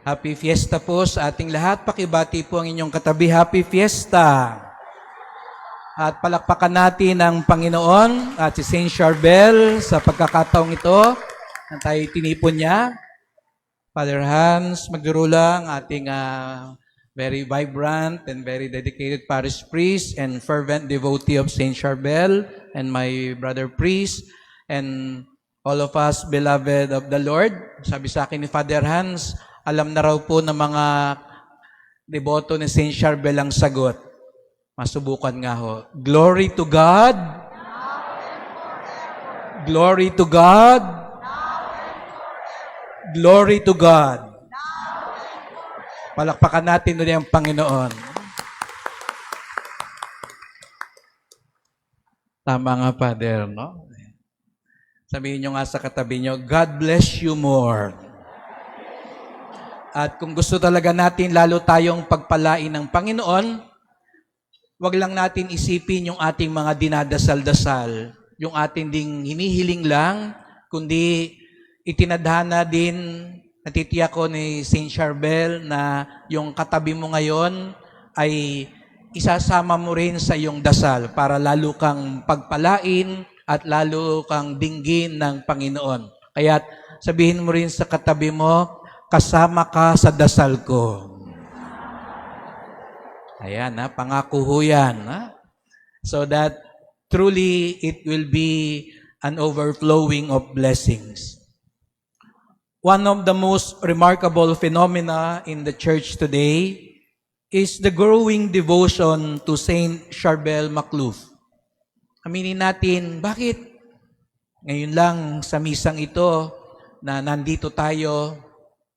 Happy Fiesta po sa ating lahat. Pakibati po ang inyong katabi. Happy Fiesta! At palakpakan natin ang Panginoon at si Saint Charbel sa pagkakataong ito na tayo tinipon niya. Father Hans Magdurulang, ating very vibrant and very dedicated parish priest and fervent devotee of Saint Charbel, and my brother priest, and all of us beloved of the Lord. Sabi sa akin ni Father Hans, alam na raw po ng mga deboto ni Saint Charbel ang sagot. Masubukan nga ho. Glory to God. Glory to God. Glory to God. Palakpakan natin doon ang Panginoon. Tama nga, Father, no? Sabihin nyo nga sa katabi nyo, God bless you more. At kung gusto talaga natin lalo tayong pagpalain ng Panginoon, wag lang natin isipin yung ating mga dinadasal-dasal, yung ating ding hinihiling lang, kundi itinadhana din, natitiyak ko ni Saint Charbel na yung katabi mo ngayon ay isasama mo rin sa iyong dasal para lalo kang pagpalain at lalo kang dinggin ng Panginoon. Kaya sabihin mo rin sa katabi mo, kasama ka sa dasal ko. Ayan, pangako ho yan. So that truly it will be an overflowing of blessings. One of the most remarkable phenomena in the church today is the growing devotion to Saint Charbel Macluf. Aminin natin, bakit ngayon lang sa misang ito na nandito tayo,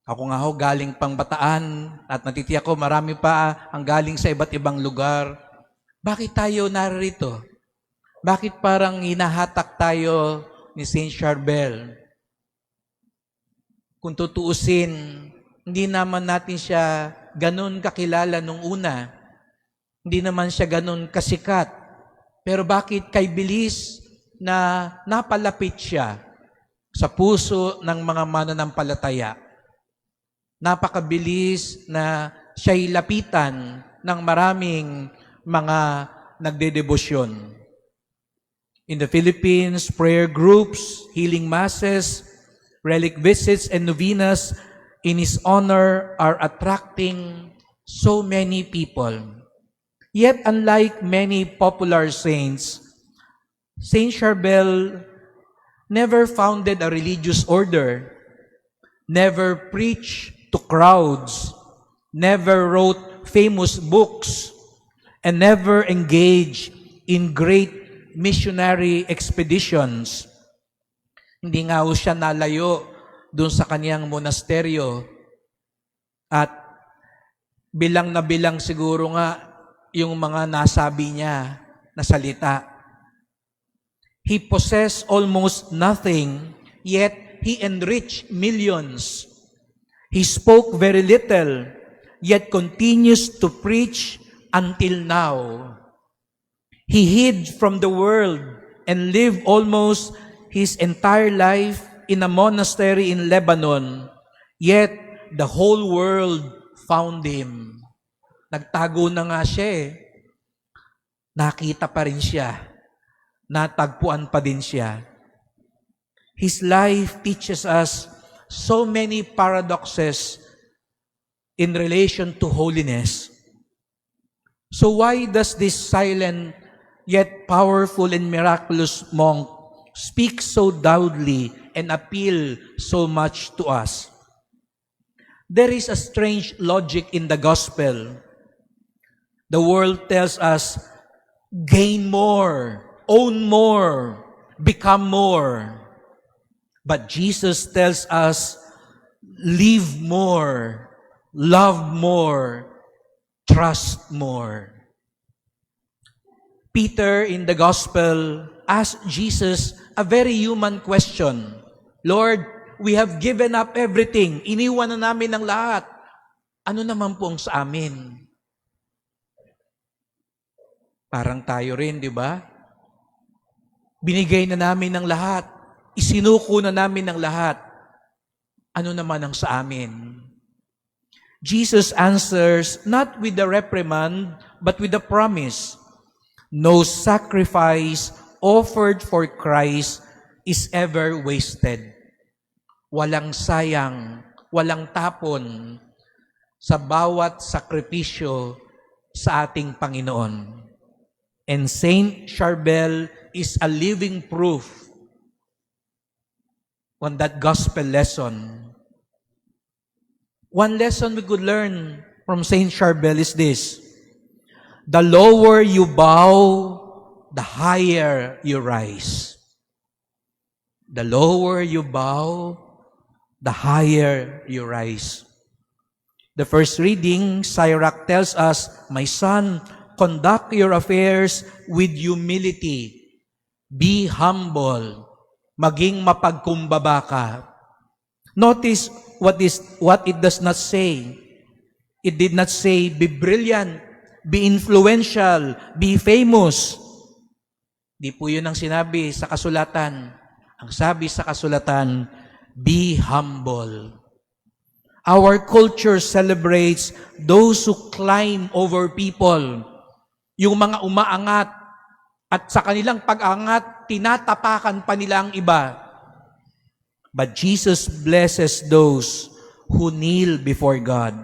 ako nga ho galing pang Bataan at natitiyak ko marami pa ang galing sa iba't ibang lugar. Bakit tayo narito? Bakit parang hinahatak tayo ni Saint Charbel? Kung tutuusin, hindi naman natin siya ganun kakilala nung una. Hindi naman siya ganun kasikat. Pero bakit kay bilis na napalapit siya sa puso ng mga mananampalataya? Napakabilis na siya'y lapitan ng maraming mga nagdedebosyon. In the Philippines, prayer groups, healing masses, relic visits, and novenas in His honor are attracting so many people. Yet, unlike many popular saints, Saint Charbel never founded a religious order, never preached to crowds, never wrote famous books, and never engaged in great missionary expeditions. Hindi nga ho siya nalayo doon sa kaniyang monasteryo. At bilang na bilang siguro nga yung mga nasabi niya na salita. He possessed almost nothing, yet he enriched millions. He spoke very little, yet continues to preach until now. He hid from the world and lived almost his entire life in a monastery in Lebanon, yet the whole world found him. Nagtago na nga siya eh. Nakita pa rin siya. Natagpuan pa din siya. His life teaches us so many paradoxes in relation to holiness. So why does this silent yet powerful and miraculous monk speak so loudly and appeal so much to us? There is a strange logic in the gospel. The world tells us, gain more, own more, become more. But Jesus tells us, live more, love more, trust more. Peter in the gospel asked Jesus a very human question. Lord, we have given up everything. Iniwan na namin ang lahat. Ano naman po ang sa amin? Parang tayo rin, di ba? Binigay na namin ang lahat. Isinuko na namin ang lahat. Ano naman ang sa amin? Jesus answers not with a reprimand, but with a promise. No sacrifice offered for Christ is ever wasted. Walang sayang, walang tapon sa bawat sakripisyo sa ating Panginoon. And Saint Charbel is a living proof on that gospel lesson. One lesson we could learn from Saint Charbel is this: the lower you bow, the higher you rise. The lower you bow, the higher you rise. The first reading, Sirach tells us, "My son, conduct your affairs with humility. Be humble. Maging mapagkumbaba ka." Notice what it does not say. It did not say, be brilliant, be influential, be famous. Di po yun ang sinabi sa kasulatan. Ang sabi sa kasulatan, be humble. Our culture celebrates those who climb over people. Yung mga umaangat at sa kanilang pag-angat, tinatapakan pa nila ang iba. But Jesus blesses those who kneel before God.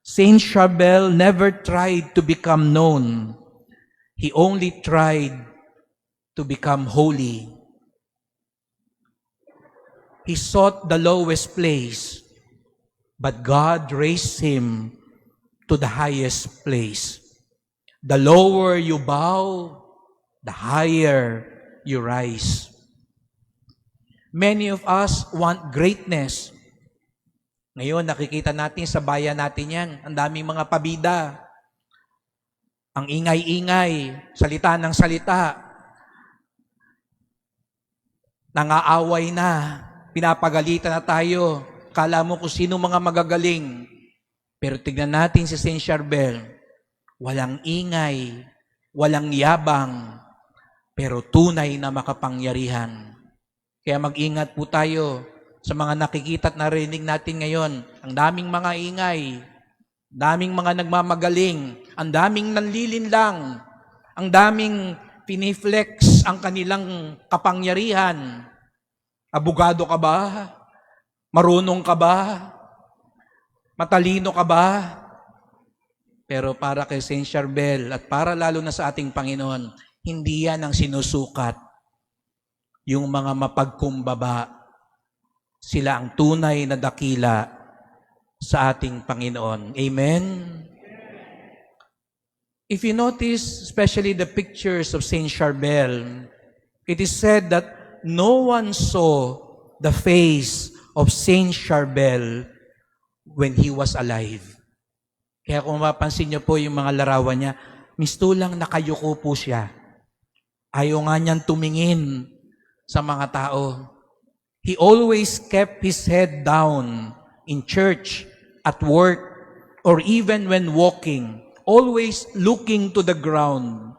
Saint Charbel never tried to become known. He only tried to become holy. He sought the lowest place, but God raised him to the highest place. The lower you bow, the higher you rise. Many of us want greatness. Ngayon, nakikita natin sa bayan natin yan. Ang daming mga pabida. Ang ingay-ingay, salita ng salita. Nangaaway na. Pinapagalitan na tayo. Kala mo kung sino mga magagaling. Pero tignan natin si Saint Charbel. Walang ingay, walang yabang, pero tunay na makapangyarihan. Kaya mag-ingat po tayo sa mga nakikita at narinig natin ngayon. Ang daming mga ingay, daming mga nagmamagaling, ang daming nanlilinlang, ang daming piniflex ang kanilang kapangyarihan. Abogado ka ba? Marunong ka ba? Matalino ka ba? Pero para kay Saint Charbel at para lalo na sa ating Panginoon, hindi yan ang sinusukat. Yung mga mapagkumbaba, sila ang tunay na dakila sa ating Panginoon. Amen? If you notice, especially the pictures of Saint Charbel, it is said that no one saw the face of Saint Charbel when he was alive. Kaya kung mapapansin niyo po yung mga larawan niya, mistulang nakayuko po siya. Ayaw nga niyang tumingin sa mga tao. He always kept his head down in church, at work, or even when walking, always looking to the ground.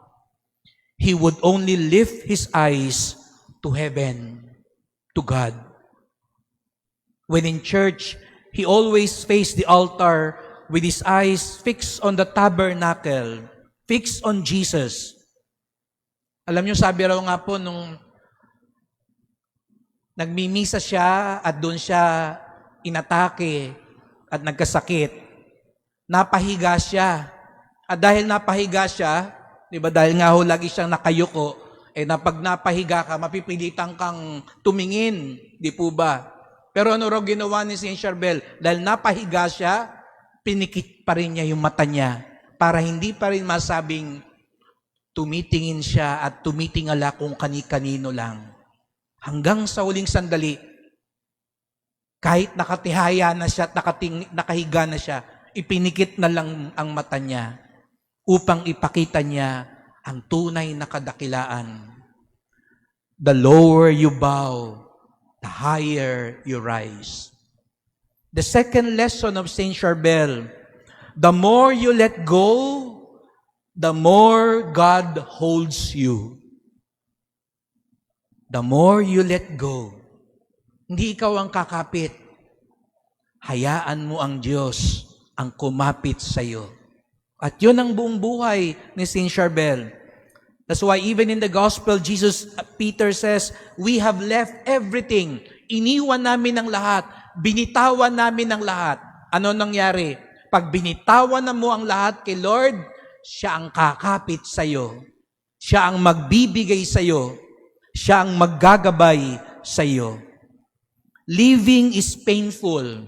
He would only lift his eyes to heaven, to God. When in church, he always faced the altar with his eyes fixed on the tabernacle, fixed on Jesus. Alam niyo, sabi raw nga po nung nagmimisa siya at doon siya inatake at nagkasakit, napahiga siya. At dahil napahiga siya, di ba, dahil nga ho lagi siyang nakayuko, na pag napahiga ka, mapipilitan kang tumingin, di po ba? Pero ano raw ginawa ni Saint Charbel? Dahil napahiga siya, pinikit pa rin niya yung mata niya para hindi pa rin masabing tumitingin siya at tumitingala kung kani-kanino lang. Hanggang sa huling sandali, kahit nakatihaya na siya at nakahiga na siya, ipinikit na lang ang mata niya upang ipakita niya ang tunay na kadakilaan. The lower you bow, the higher you rise. The second lesson of Saint Charbel, the more you let go, the more God holds you. The more you let go, hindi ikaw ang kakapit. hayaan mo ang Diyos ang kumapit sa iyo. At yun ang buong buhay ni Saint Charbel. That's why even in the gospel, Peter says, we have left everything. Iniwan namin ang lahat. Binitawan namin ang lahat. Ano nangyari? Pag binitawan na mo ang lahat kay Lord, siya ang kakapit sa iyo. Siya ang magbibigay sa iyo. Siya ang maggagabay sa iyo. Living is painful.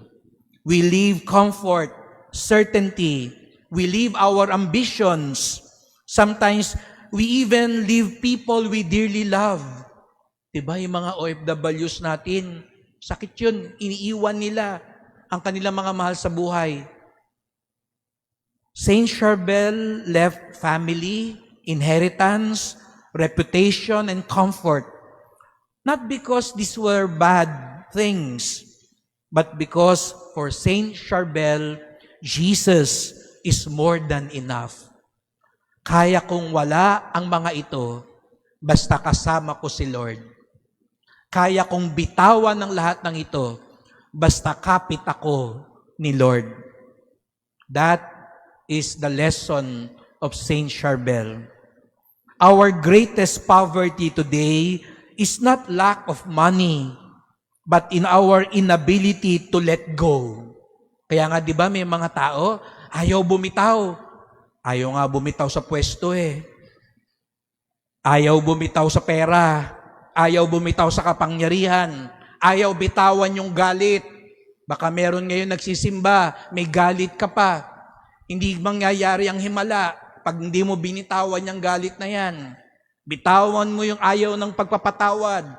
We leave comfort, certainty. We leave our ambitions. Sometimes, we even leave people we dearly love. Diba yung mga OFWs natin, sakit yun, iniiwan nila ang kanilang mga mahal sa buhay. Saint Charbel left family, inheritance, reputation, and comfort. Not because these were bad things, but because for Saint Charbel, Jesus is more than enough. Kaya kong wala ang mga ito, basta kasama ko si Lord. Kaya kong bitawan ng lahat ng ito, basta kapit ako ni Lord. That is the lesson of Saint Charbel. Our greatest poverty today is not lack of money, but in our inability to let go. Kaya nga, di ba, may mga tao, ayaw bumitaw. Ayaw nga bumitaw sa pwesto eh. Ayaw bumitaw sa pera. Ayaw bumitaw sa kapangyarihan. Ayaw bitawan yung galit. Baka meron ngayon nagsisimba, may galit ka pa. Hindi mangyayari ang himala pag hindi mo binitawan yung galit na yan. Bitawan mo yung ayaw ng pagpapatawad.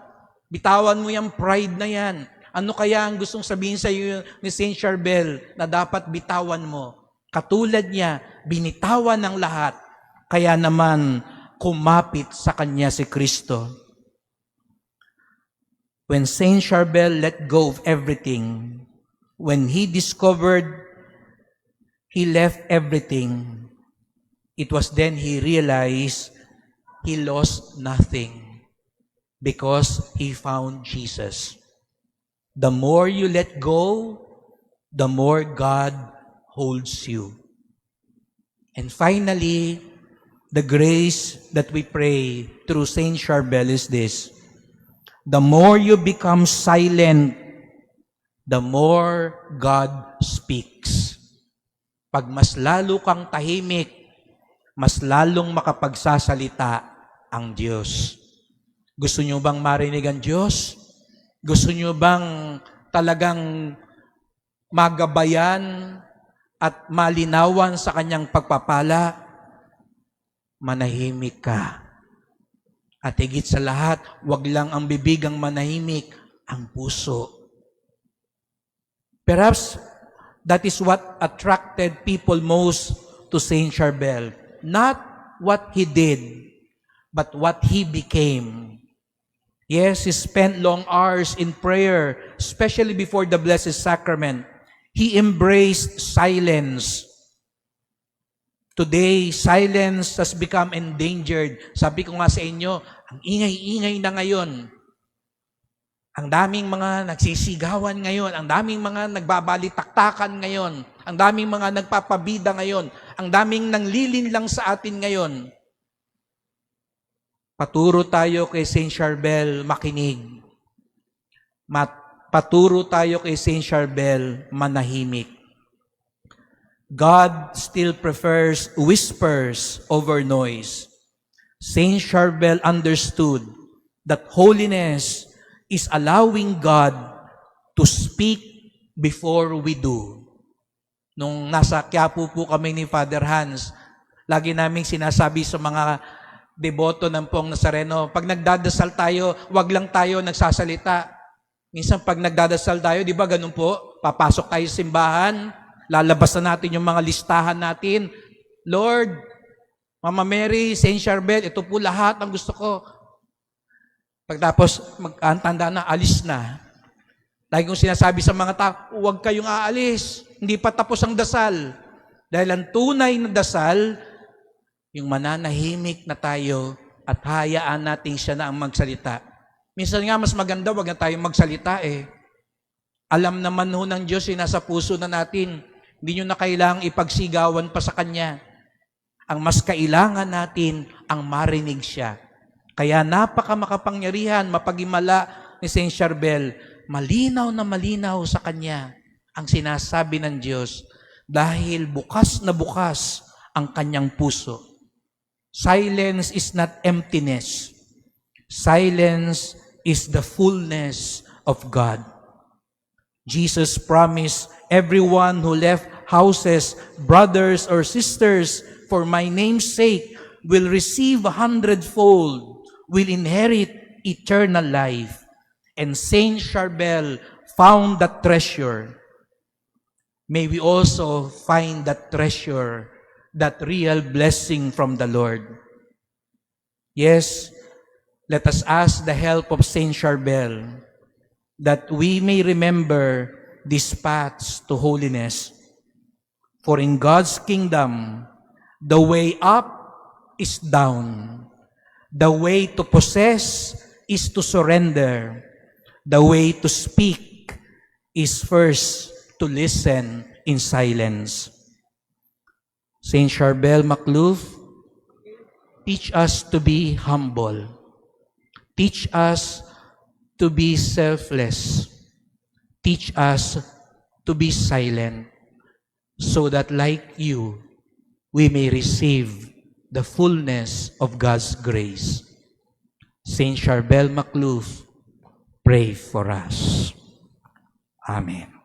Bitawan mo yung pride na yan. Ano kaya ang gustong sabihin sa iyo ni Saint Charbel na dapat bitawan mo? Katulad niya, binitawan ng lahat. Kaya naman, kumapit sa kanya si Kristo. When Saint Charbel let go of everything, when he discovered he left everything, it was then he realized he lost nothing because he found Jesus. The more you let go, the more God holds you. And finally, the grace that we pray through Saint Charbel is this: the more you become silent, the more God speaks. Pag mas lalo kang tahimik, mas lalong makapagsasalita ang Diyos. Gusto nyo bang marinig ang Diyos? Gusto nyo bang talagang magabayan at malinawan sa kanyang pagpapala? Manahimik ka. At higit sa lahat, wag lang ang bibig ang manahimik, ang puso. Perhaps that is what attracted people most to Saint Charbel. Not what he did, but what he became. Yes, he spent long hours in prayer, especially before the Blessed Sacrament. He embraced silence. Today, silence has become endangered. Sabi ko nga sa inyo, ang ingay-ingay na ngayon. Ang daming mga nagsisigawan ngayon. Ang daming mga nagbabalitaktakan ngayon. Ang daming mga nagpapabida ngayon. Ang daming nanglilinlang sa atin ngayon. Paturo tayo kay Saint Charbel makinig. Paturo tayo kay Saint Charbel manahimik. God still prefers whispers over noise. Saint Charbel understood that holiness is allowing God to speak before we do. Nung nasa Quiapo po kami ni Father Hans, lagi naming sinasabi sa mga deboto ng Poong Nazareno, pag nagdadasal tayo, wag lang tayo nagsasalita. Minsan pag nagdadasal tayo, di ba ganun po? Papasok tayo sa simbahan, lalabas na natin yung mga listahan natin. Lord, Mama Mary, Saint Charbel, ito po lahat ang gusto ko. Pagtapos, magkantanda na, alis na. Lagi kong sinasabi sa mga tao, huwag kayong aalis. Hindi pa tapos ang dasal. Dahil ang tunay na dasal, yung mananahimik na tayo at hayaan natin siya na ang magsalita. Minsan nga, mas maganda, wag na tayong magsalita eh. Alam naman ho ng Diyos, nasa puso na natin. Hindi nyo na kailangang ipagsigawan pa sa Kanya. Ang mas kailangan natin, ang marinig siya. Kaya napaka makapangyarihan, mapagimala ni Saint Charbel, malinaw na malinaw sa Kanya ang sinasabi ng Diyos dahil bukas na bukas ang Kanyang puso. Silence is not emptiness. Silence is the fullness of God. Jesus promised everyone who left houses, brothers or sisters, for my name's sake, will receive 100-fold, will inherit eternal life. And Saint Charbel found that treasure. May we also find that treasure, that real blessing from the Lord. Yes, let us ask the help of Saint Charbel that we may remember these paths to holiness. For in God's kingdom, the way up is down. The way to possess is to surrender. The way to speak is first to listen in silence. Saint Charbel Macluf, teach us to be humble. Teach us to be selfless. Teach us to be silent, so that like you, we may receive the fullness of God's grace. Saint Charbel Macluf, pray for us. Amen.